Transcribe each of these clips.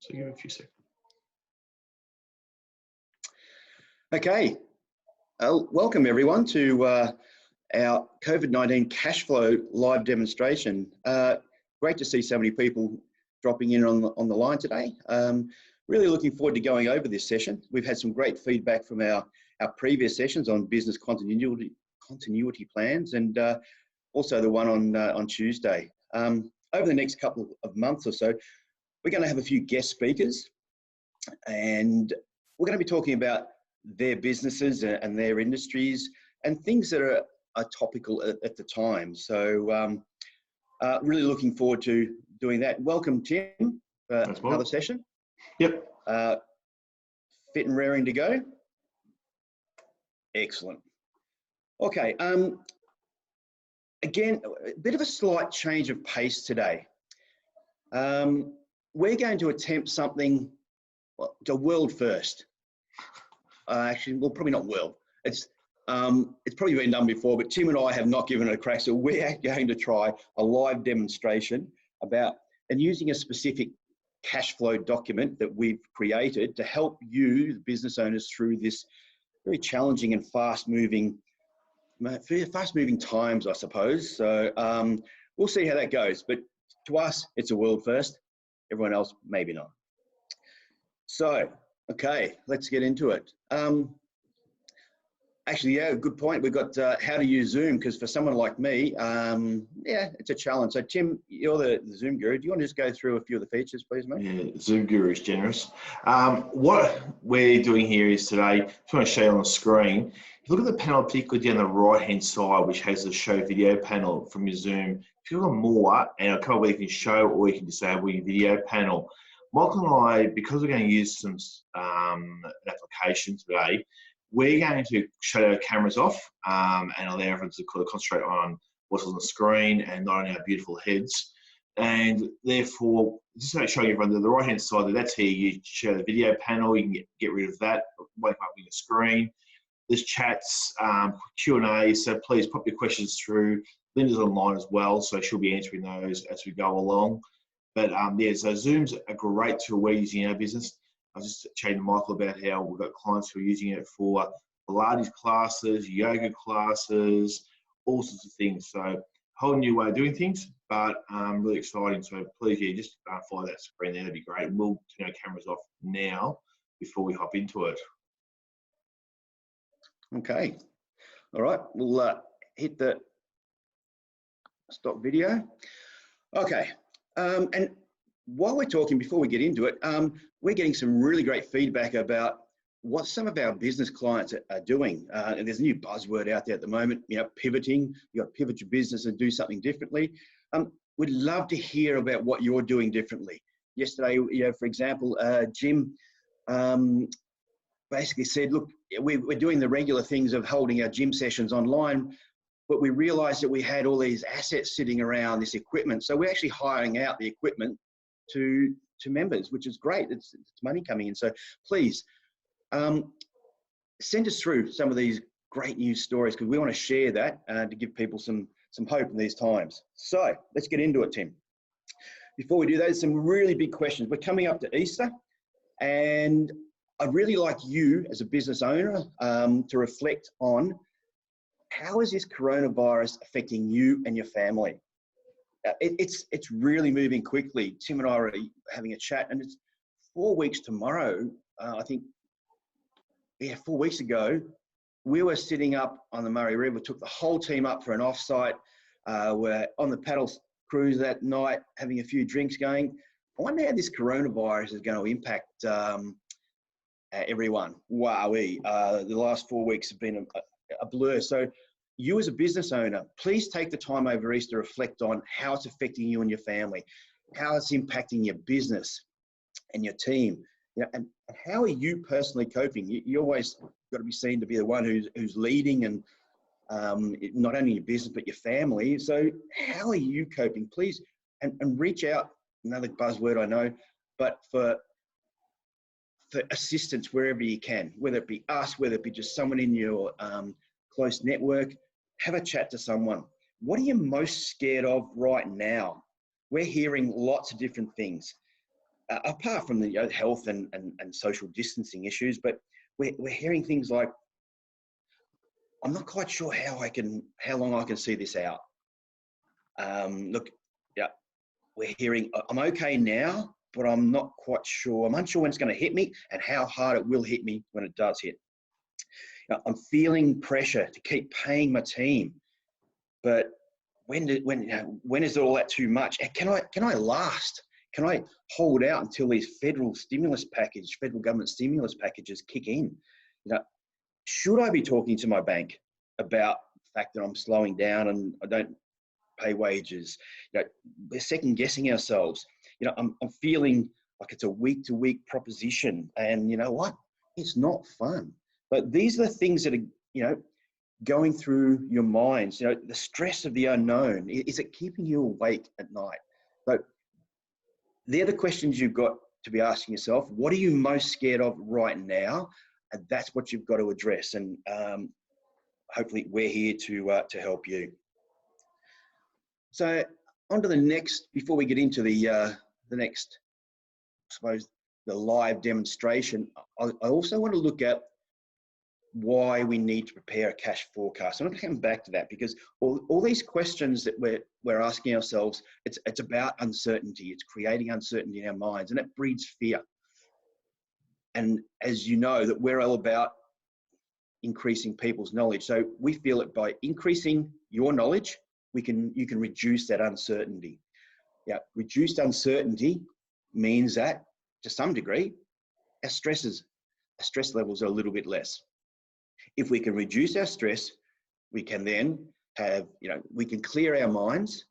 So give it a few seconds. Okay, welcome everyone to our COVID-19 cash flow live demonstration. Great to see so many people dropping in on the line today. Really looking forward to going over this session. We've had some great feedback from our previous sessions on business continuity plans, and also the one on Tuesday. Over the next couple of months or so, we're going to have a few guest speakers, and we're going to be talking about their businesses and their industries and things that are topical at the time. So really looking forward to doing that. Welcome, Tim, for another session. Yep. Fit and raring to go. Excellent. Okay. Again, a bit of a slight change of pace today. We're going to attempt something, well, the world first. Actually, well, probably not world. It's probably been done before, but Tim and I have not given it a crack. So we're going to try a live demonstration about and using a specific cash flow document that we've created to help you, the business owners, through this very challenging and fast-moving times, I suppose. So we'll see how that goes. But to us, it's a world first. Everyone else, maybe not. So, okay, let's get into it. Actually, yeah, good point. We've got how to use Zoom, because for someone like me, yeah, it's a challenge. So, Tim, you're the Zoom guru. Do you want to just go through a few of the features, please, mate? Yeah, Zoom guru is generous. What we're doing here is today, just want to show you on the screen. If you look at the panel, particularly down the right-hand side, which has the show video panel from your Zoom, if you look at more, and I'll cover whether you can show or you can disable your video panel. Michael and I, because we're going to use some an application today, we're going to shut our cameras off and allow everyone to concentrate on what's on the screen and not on our beautiful heads. And therefore, just to show you everyone, the right-hand side, that's here, you share the video panel, you can get rid of that, wake up on your screen. There's chats, Q&A, so please pop your questions through. Linda's online as well, so she'll be answering those as we go along. But yeah, so Zoom's a great tool we're using in our business. I was just chatting to Michael about how we've got clients who are using it for Pilates classes, yoga classes, all sorts of things. So a whole new way of doing things, but really exciting. So please, yeah, just follow that screen there. That'd be great. And we'll turn our cameras off now before we hop into it. Okay. All right. We'll hit the stop video. Okay. And while we're talking, before we get into it, we're getting some really great feedback about what some of our business clients are doing. And there's a new buzzword out there at the moment, you know, pivoting. You got to pivot your business and do something differently. We'd love to hear about what you're doing differently. Yesterday, you know, for example, Jim basically said, look, we're doing the regular things of holding our gym sessions online, but we realized that we had all these assets sitting around, this equipment. So we're actually hiring out the equipment to members, which is great. It's money coming in. So please send us through some of these great news stories, because we want to share that to give people some hope in these times. So let's get into it, Tim. Before we do that, there's some really big questions. We're coming up to Easter, and I'd really like you as a business owner to reflect on how is this coronavirus affecting you and your family? It's really moving quickly. Tim and I are having a chat, and it's 4 weeks tomorrow. I think, yeah, 4 weeks ago, we were sitting up on the Murray River, took the whole team up for an offsite. We're on the paddle cruise that night, having a few drinks going. I wonder how this coronavirus is going to impact everyone. Wowee. The last 4 weeks have been a blur. So you as a business owner, please take the time over Easter to reflect on how it's affecting you and your family, how it's impacting your business and your team. You know, and how are you personally coping? You always got to be seen to be the one who's leading, and not only your business but your family. So how are you coping? Please, and reach out. Another buzzword I know, but for assistance wherever you can, whether it be us, whether it be just someone in your close network. Have a chat to someone. What are you most scared of right now? We're hearing lots of different things. apart from the health and social distancing issues, but we're hearing things like, I'm not quite sure how long I can see this out. Look, yeah, we're hearing, I'm okay now, but I'm not quite sure. I'm unsure when it's going to hit me and how hard it will hit me when it does hit. I'm feeling pressure to keep paying my team, but when is all that too much? And can I last? Can I hold out until these federal government stimulus packages kick in? Should I be talking to my bank about the fact that I'm slowing down and I don't pay wages? We're second guessing ourselves. I'm feeling like it's a week-to-week proposition, and you know what? It's not fun. But these are the things that are, going through your minds. The stress of the unknown. Is it keeping you awake at night? So they're the questions you've got to be asking yourself. What are you most scared of right now? And that's what you've got to address. And hopefully we're here to help you. So on to the next, before we get into the next, I suppose, the live demonstration, I also want to look at why we need to prepare a cash forecast. I'm going to come back to that, because all these questions that we're asking ourselves, it's about uncertainty. It's creating uncertainty in our minds, and it breeds fear. And as you know, that we're all about increasing people's knowledge. So we feel that by increasing your knowledge, you can reduce that uncertainty. Yeah, reduced uncertainty means that, to some degree, our stress levels are a little bit less. If we can reduce our stress, we can then have, we can clear our minds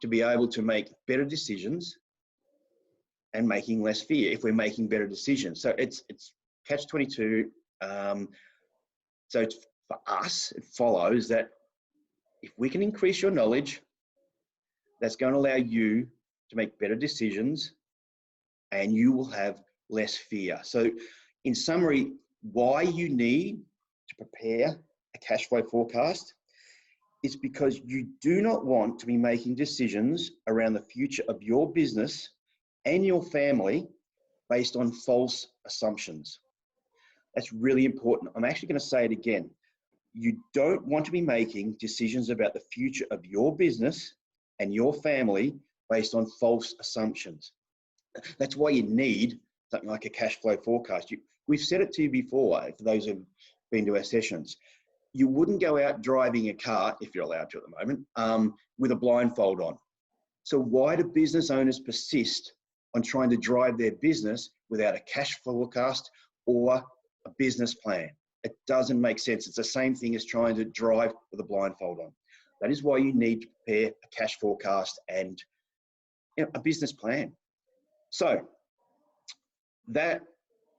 to be able to make better decisions and making less fear if we're making better decisions. So it's catch-22. So for us, it follows that if we can increase your knowledge, that's going to allow you to make better decisions and you will have less fear. So in summary, why you need to prepare a cash flow forecast is because you do not want to be making decisions around the future of your business and your family based on false assumptions. That's really important. I'm actually going to say it again. You don't want to be making decisions about the future of your business and your family based on false assumptions. That's why you need something like a cash flow forecast. We've said it to you before, for those who've been to our sessions. You wouldn't go out driving a car, if you're allowed to at the moment, with a blindfold on. So why do business owners persist on trying to drive their business without a cash forecast or a business plan? It doesn't make sense. It's the same thing as trying to drive with a blindfold on. That is why you need to prepare a cash forecast and a business plan. So that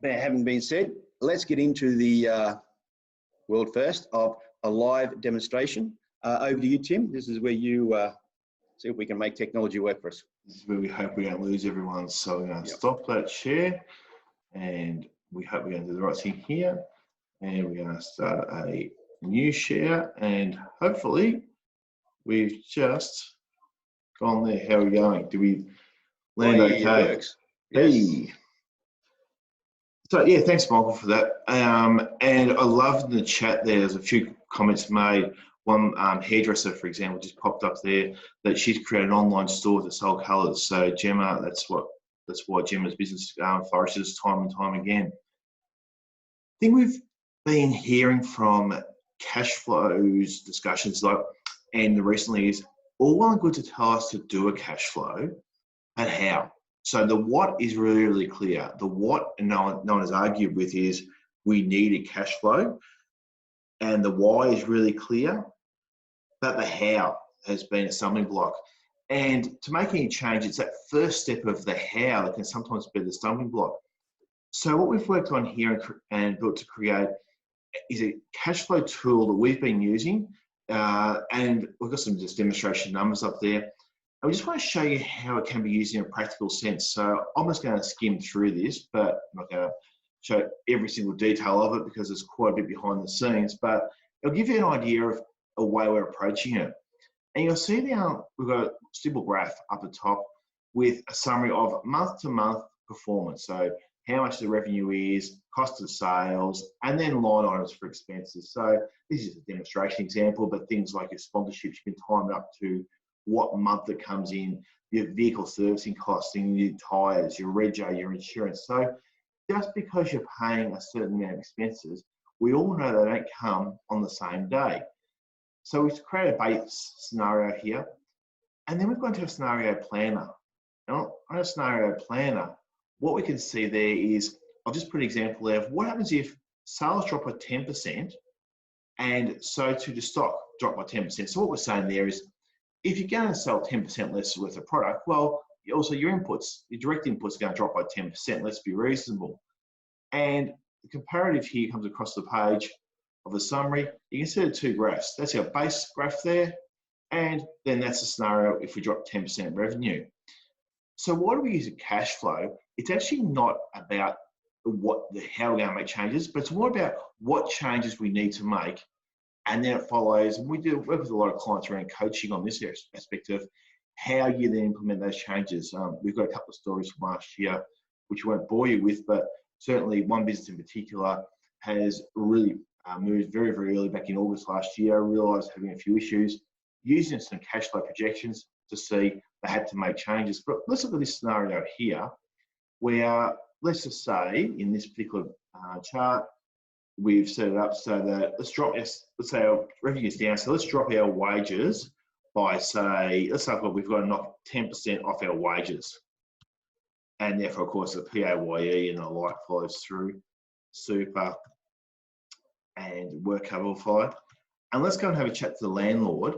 having been said, let's get into the world first of a live demonstration. Over to you, Tim. This is where you see if we can make technology work for us. This is where we hope we don't lose everyone. So we're going to stop that share, and we hope we're going to do the right thing here. And we're going to start a new share, and hopefully we've just gone there. How are we going? Do we land okay? It works. Yes. Hey. So yeah, thanks Michael for that. And I love in the chat there's a few comments made. One hairdresser, for example, just popped up there that she's created an online store to sell colours. So Gemma, that's why Gemma's business flourishes time and time again. I think we've been hearing from cash flows discussions and recently is all well and good to tell us to do a cash flow, but how? So the what is really, really clear. The what, and no one has argued with, is we need a cash flow, and the why is really clear, but the how has been a stumbling block. And to make any change, it's that first step of the how that can sometimes be the stumbling block. So what we've worked on here and built to create is a cash flow tool that we've been using, and we've got some just demonstration numbers up there. And we just want to show you how it can be used in a practical sense. So I'm just going to skim through this, but I'm not going to show every single detail of it because there's quite a bit behind the scenes, but it'll give you an idea of a way we're approaching it. And you'll see now we've got a simple graph up the top with a summary of month to month performance. So how much the revenue is, cost of sales, and then line items for expenses. So this is a demonstration example, but things like your sponsorships, you can time it up to what month it comes in, your vehicle servicing costs, your tyres, your rego, your insurance. So just because you're paying a certain amount of expenses, we all know they don't come on the same day. So we've created a base scenario here, and then we've gone to a scenario planner. Now, on a scenario planner, what we can see there is, I'll just put an example there of what happens if sales drop by 10% and so too the stock drop by 10%. So what we're saying there is, if you're going to sell 10% less worth of product, well, also your inputs, your direct inputs are going to drop by 10%. Let's be reasonable. And the comparative here comes across the page of the summary. You can see the two graphs. That's our base graph there. And then that's the scenario if we drop 10% revenue. So why do we use a cash flow? It's actually not about how we're going to make changes, but it's more about what changes we need to make. And then it follows, and we do work with a lot of clients around coaching on this aspect of how you then implement those changes. We've got a couple of stories from last year, which I won't bore you with, but certainly one business in particular has really moved very, very early back in August last year, realised having a few issues, using some cash flow projections to see they had to make changes. But let's look at this scenario here, where let's just say in this particular chart, we've set it up so that let's say our revenue is down, so let's drop our wages by, say, let's say we've got to knock 10% off our wages. And therefore, of course, the PAYE and the like follows through, super and work cover will follow. And let's go and have a chat to the landlord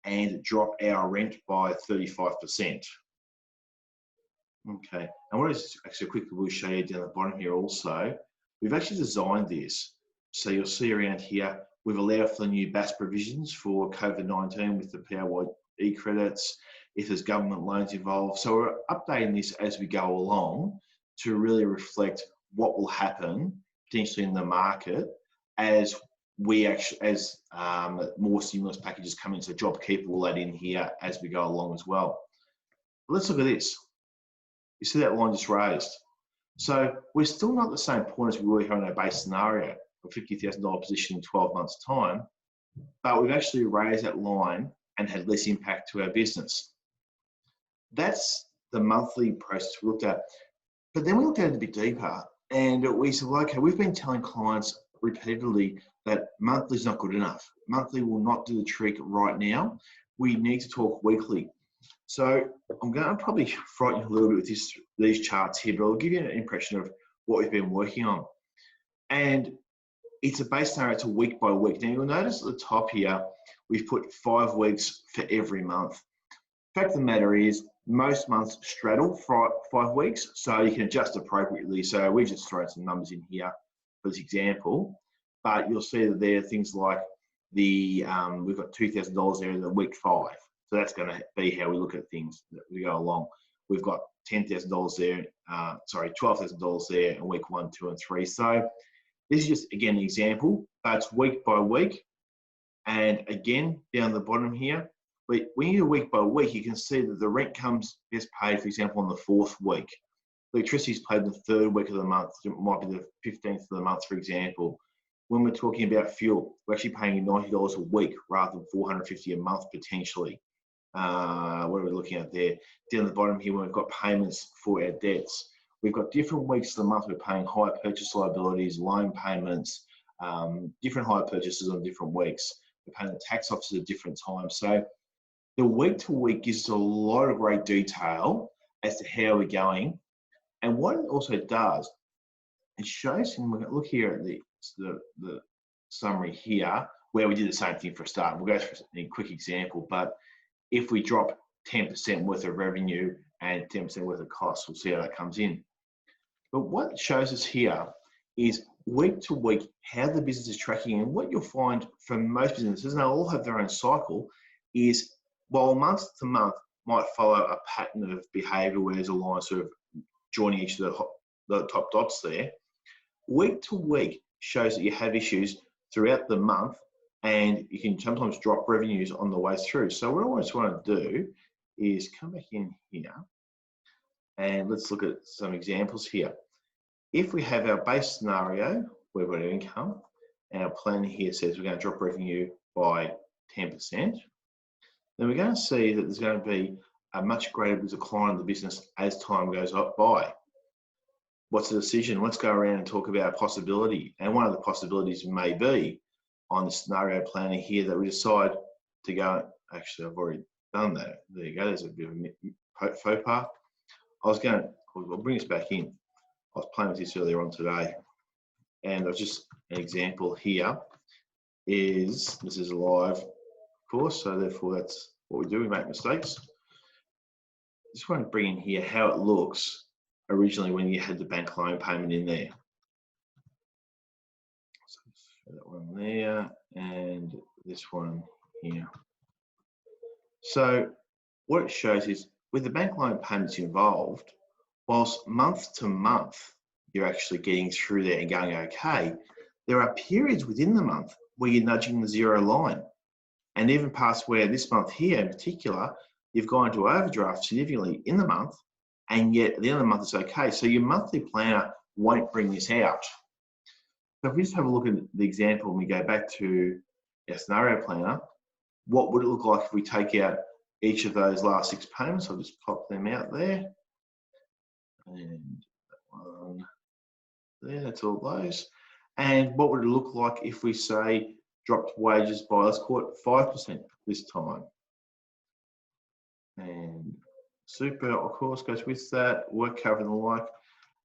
and drop our rent by 35%. Okay, and what is actually quickly we'll show you down the bottom here also, we've actually designed this. So you'll see around here, we've allowed for the new BAS provisions for COVID-19 with the PAYE credits, if there's government loans involved. So we're updating this as we go along to really reflect what will happen potentially in the market as more stimulus packages come in. So JobKeeper will add in here as we go along as well. But let's look at this. You see that line just raised. So we're still not at the same point as we were here in our base scenario of $50,000 position in 12 months' time, but we've actually raised that line and had less impact to our business. That's the monthly process we looked at. But then we looked at it a bit deeper and we said, well, okay, we've been telling clients repeatedly that monthly is not good enough. Monthly will not do the trick right now. We need to talk weekly. So I'm going to probably frighten you a little bit with these charts here, but I'll give you an impression of what we've been working on. And it's a base scenario, it's a week by week. Now you'll notice at the top here, we've put 5 weeks for every month. The fact of the matter is, most months straddle 5 weeks, so you can adjust appropriately. So we've just thrown some numbers in here for this example, but you'll see that there are things like we've got $2,000 there in the week 5. So that's going to be how we look at things as we go along. We've got $10,000 there, $12,000 there in week 1, 2, and 3. So this is just, again, an example, but it's week by week. And again, down the bottom here, when you do week by week, you can see that the rent gets paid, for example, on the 4th week. Electricity is paid in the 3rd week of the month. It might be the 15th of the month, for example. When we're talking about fuel, we're actually paying $90 a week rather than $450 a month potentially. What are we looking at there? Down the bottom here, when we've got payments for our debts, we've got different weeks of the month we're paying higher purchase liabilities, loan payments, different higher purchases on different weeks. We're paying the tax offices at different times. So the week to week gives us a lot of great detail as to how we're going. And what it also does, it shows, and we're going to look here at the summary here, where we did the same thing for a start. We'll go through a quick example, but if we drop 10% worth of revenue and 10% worth of costs, we'll see how that comes in. But what it shows us here is week to week how the business is tracking. And what you'll find for most businesses, and they'll all have their own cycle, is while month to month might follow a pattern of behavior where there's a line sort of joining each of the top dots there, week to week shows that you have issues throughout the month, and you can sometimes drop revenues on the way through. So what I just want to do is come back in here And let's look at some examples here. If we have our base scenario, where we've got our income, and our plan here says we're going to drop revenue by 10%, then we're going to see that there's going to be a much greater decline in the business as time goes by. What's the decision? Let's go around and talk about a possibility. And one of the possibilities may be on the scenario planning here that we decide to go, actually, I've already done that. There you go. There's a bit of a faux pas. I'll bring us back in. I was playing with this earlier on today. And I've just an example here is, this is a live course, so therefore that's what we do, we make mistakes. Just want to bring in here how it looks originally when you had the bank loan payment in there. So that one there and this one here. So what it shows is with the bank loan payments involved, whilst month to month you're actually getting through there and going okay, there are periods within the month where you're nudging the zero line. And even past where this month here in particular, you've gone to overdraft significantly in the month, and yet at the end of the month it's okay. So your monthly planner won't bring this out. So if we just have a look at the example and we go back to our scenario planner, what would it look like if we take out each of those last 6 payments? I'll just pop them out there. And that one there, that's all those. And what would it look like if we say dropped wages by, let's call it 5% this time? And super, of course, goes with that, work cover and the like.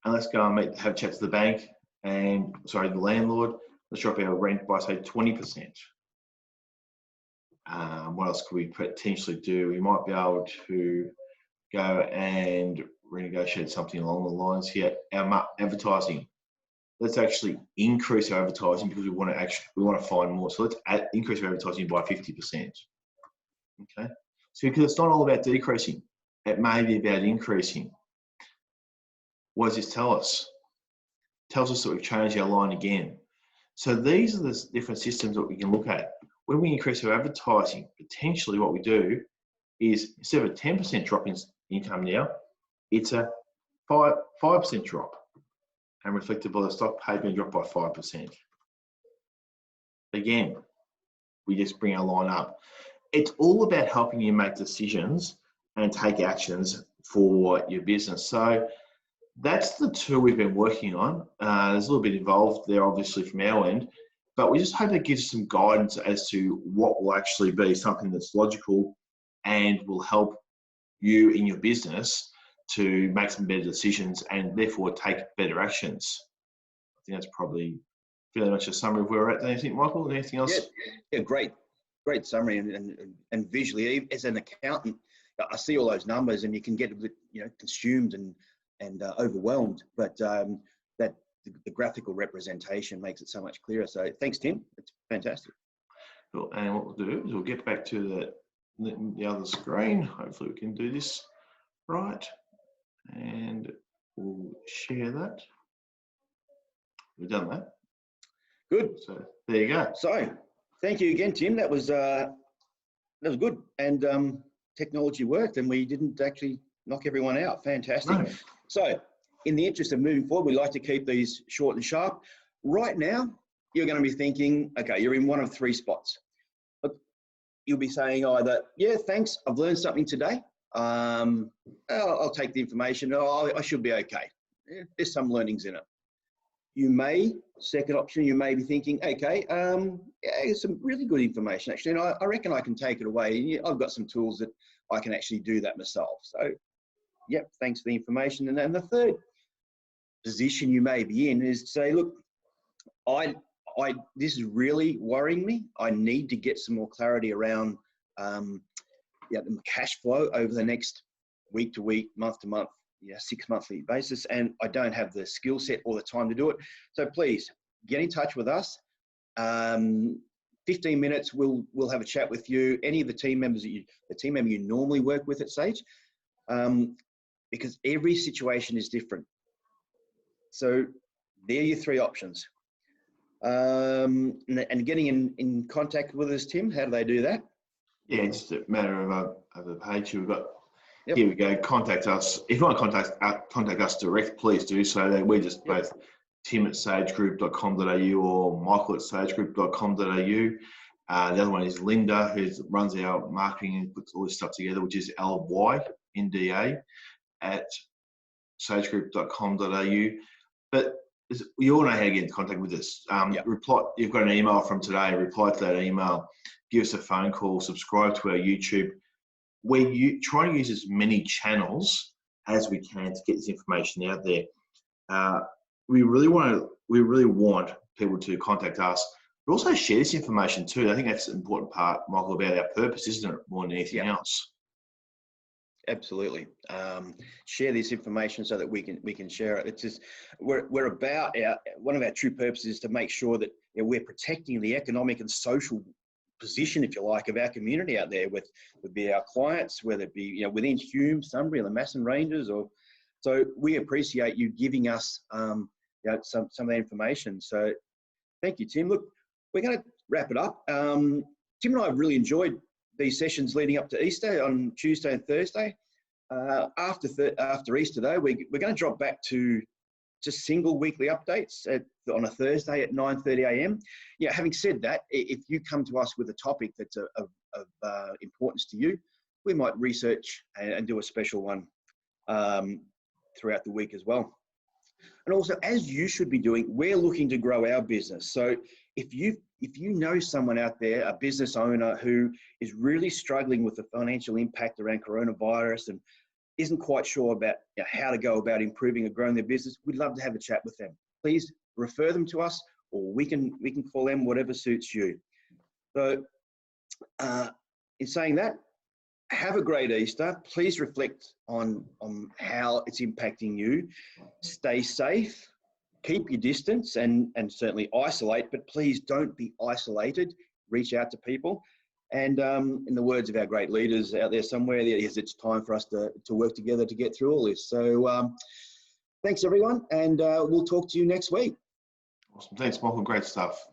And let's go and have a chat to the bank and, sorry, the landlord. Let's drop our rent by, say, 20%. What else could we potentially do? We might be able to go and renegotiate something along the lines here. Our advertising. Let's actually increase our advertising because we want to find more. So let's increase our advertising by 50%. Okay. So because it's not all about decreasing, it may be about increasing. What does this tell us? It tells us that we've changed our line again. So these are the different systems that we can look at. When we increase our advertising, potentially what we do is instead of a 10% drop in income now, it's a 5% drop, and reflected by the stock paid being dropped by 5%. Again, we just bring our line up. It's all about helping you make decisions and take actions for your business. So that's the tool we've been working on. There's a little bit involved there, obviously, from our end, but we just hope it gives some guidance as to what will actually be something that's logical and will help you in your business to make some better decisions and therefore take better actions. I think that's probably fairly much a summary of where we're at. Anything, Michael? Anything else? Yeah, great summary. And visually, as an accountant, I see all those numbers, and you can get a bit, consumed and overwhelmed. But that the graphical representation makes it so much clearer. So thanks, Tim. It's fantastic. Cool. And what we'll do is we'll get back to the other screen. Hopefully, we can do this right. And we'll share that. We've done that. Good. So there you go. So thank you again, Tim. That was good. And technology worked, and we didn't actually knock everyone out. Fantastic. No. So in the interest of moving forward, we like to keep these short and sharp. Right now, you're going to be thinking, okay, you're in one of 3 spots. But you'll be saying either, yeah, thanks, I've learned something today. I'll take the information. I should be okay. There's some learnings in it. You may, second option, you may be thinking, okay, yeah, some really good information actually, and I reckon I can take it away. I've got some tools that I can actually do that myself. So, yep, thanks for the information. And then the third position you may be in is to say, look, this is really worrying me. I need to get some more clarity around the cash flow over the next week to week, month to month, 6 monthly basis, and I don't have the skill set or the time to do it. So please get in touch with us. 15 minutes, we'll have a chat with you. Any of the team members the team member you normally work with at Sage, because every situation is different. So there are your 3 options. And getting in contact with us, Tim, how do they do that? Yeah, it's just a matter of a page. We've got Yep. Here we go. Contact us. If you want to contact us direct, please do so. We're just both tim@sagegroup.com.au or michael@sagegroup.com.au. The other one is Linda, who runs our marketing and puts all this stuff together, which is lynda@sagegroup.com.au. But you all know how to get in contact with us. Reply. You've got an email from today. Reply to that email. Give us a phone call. Subscribe to our YouTube. We try to use as many channels as we can to get this information out there. We really want people to contact us, but also share this information too. I think that's an important part, Michael, about our purpose, isn't it, more than anything else? Absolutely. Share this information so that we can share it. It's just we're about one of our true purposes is to make sure that we're protecting the economic and social position, if you like, of our community out there, would be our clients, whether it be within Hume, Sunbury, or the Masson Ranges, so we appreciate you giving us some of that information. So thank you, Tim. Look, we're going to wrap it up. Tim and I have really enjoyed these sessions leading up to Easter on Tuesday and Thursday. After Easter, though, we're going to drop back to just single weekly updates on a Thursday at 9:30 a.m. Having said that, if you come to us with a topic that's of importance to you, we might research and do a special one throughout the week as well. And also, as you should be doing, we're looking to grow our business. So if you know someone out there, a business owner who is really struggling with the financial impact around coronavirus and isn't quite sure about how to go about improving or growing their business, we'd love to have a chat with them. Please refer them to us, or we can call them, whatever suits you. So in saying that, have a great Easter. Please reflect on how it's impacting you. Stay safe, keep your distance, and certainly isolate, but please don't be isolated. Reach out to people. And in the words of our great leaders out there somewhere, it's time for us to work together to get through all this. So thanks, everyone, and we'll talk to you next week. Awesome. Thanks, Michael. Great stuff.